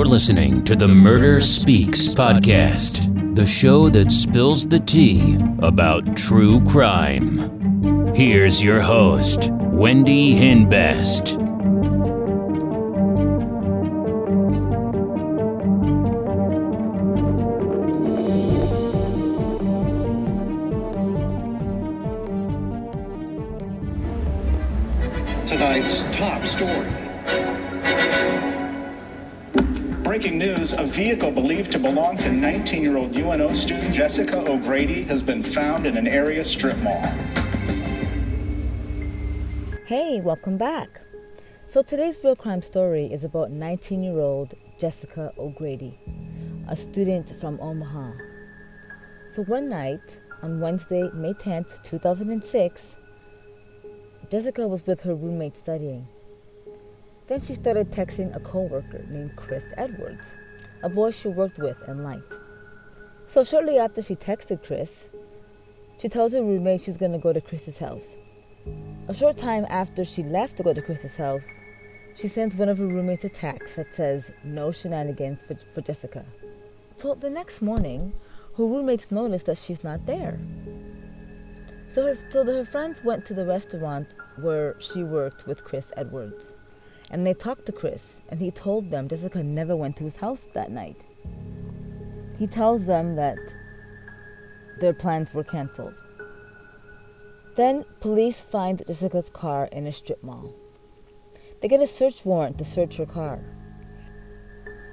You're listening to the Murder Speaks podcast, the show that spills the tea about true crime. Here's your host, Wendy Hinbest. Tonight's top story. Breaking news, a vehicle believed to belong to 19-year-old UNO student Jessica O'Grady has been found in an area strip mall. Hey, welcome back. So today's real crime story is about 19-year-old Jessica O'Grady, a student from Omaha. So one night, on Wednesday, May 10th, 2006, Jessica was with her roommate studying. Then she started texting a coworker named Chris Edwards, a boy she worked with and liked. So shortly after she texted Chris, she tells her roommate she's going to go to Chris's house. A short time after she left to go to Chris's house, she sends one of her roommates a text that says, "No shenanigans for Jessica." So the next morning, her roommates notice that she's not there. So her friends went to the restaurant where she worked with Chris Edwards. And they talked to Chris, and he told them Jessica never went to his house that night. He tells them that their plans were canceled. Then police find Jessica's car in a strip mall. They get a search warrant to search her car.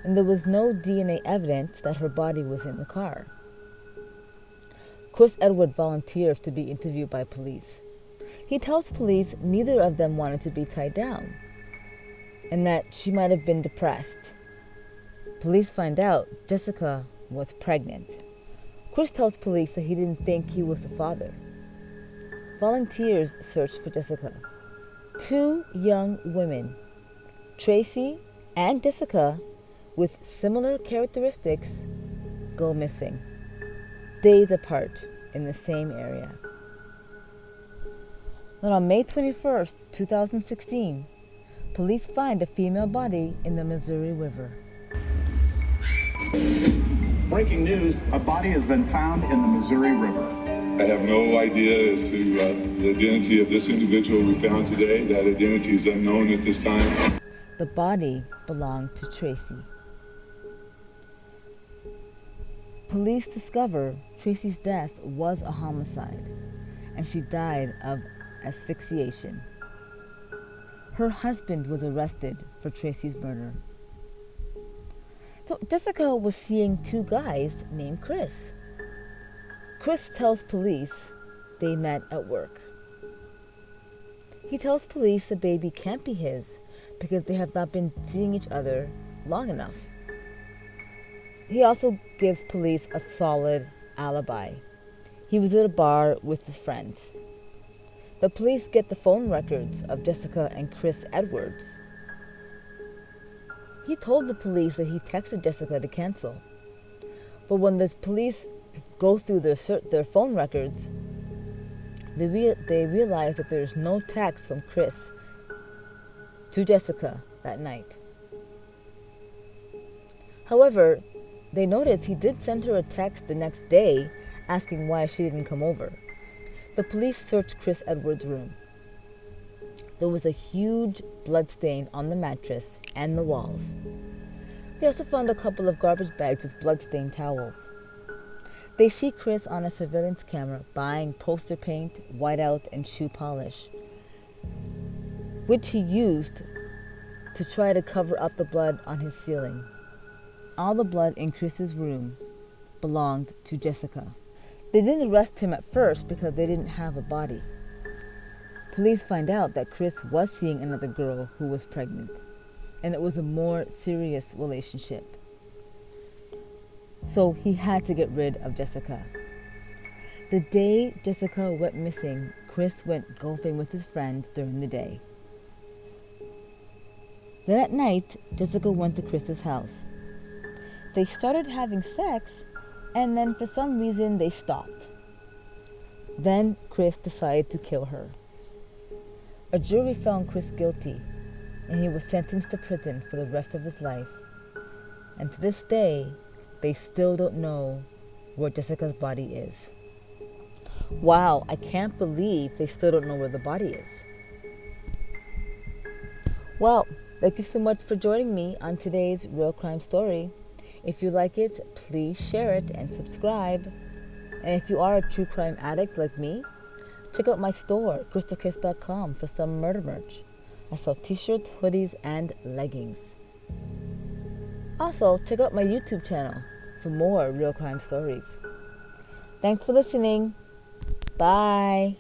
And there was no DNA evidence that her body was in the car. Chris Edwards volunteers to be interviewed by police. He tells police neither of them wanted to be tied down, and that she might have been depressed. Police find out Jessica was pregnant. Chris tells police that he didn't think he was the father. Volunteers search for Jessica. Two young women, Tracy and Jessica, with similar characteristics, go missing, days apart in the same area. Then on May 21st, 2016, police find a female body in the Missouri River. Breaking news, a body has been found in the Missouri River. I have no idea as to the identity of this individual we found today. That identity is unknown at this time. The body belonged to Tracy. Police discover Tracy's death was a homicide, and she died of asphyxiation. Her husband was arrested for Tracy's murder. So Jessica was seeing two guys named Chris. Chris tells police they met at work. He tells police the baby can't be his because they have not been seeing each other long enough. He also gives police a solid alibi. He was at a bar with his friends. The police get the phone records of Jessica and Chris Edwards. He told the police that he texted Jessica to cancel. But when the police go through their phone records, they realize that there's no text from Chris to Jessica that night. However, they notice he did send her a text the next day asking why she didn't come over. The police searched Chris Edwards' room. There was a huge blood stain on the mattress and the walls. They also found a couple of garbage bags with blood-stained towels. They see Chris on a surveillance camera buying poster paint, whiteout, and shoe polish, which he used to try to cover up the blood on his ceiling. All the blood in Chris's room belonged to Jessica. They didn't arrest him at first because they didn't have a body. Police find out that Chris was seeing another girl who was pregnant, and it was a more serious relationship. So he had to get rid of Jessica. The day Jessica went missing, Chris went golfing with his friends during the day. Then at night, Jessica went to Chris's house. They started having sex, and then for some reason they stopped. Then Chris decided to kill her. A jury found Chris guilty, and he was sentenced to prison for the rest of his life. And to this day, they still don't know where Jessica's body is. Wow, I can't believe they still don't know where the body is. Well, thank you so much for joining me on today's Real Crime Story. If you like it, please share it and subscribe. And if you are a true crime addict like me, check out my store, crystalkiss.com, for some murder merch. I sell t-shirts, hoodies, and leggings. Also, check out my YouTube channel for more real crime stories. Thanks for listening. Bye.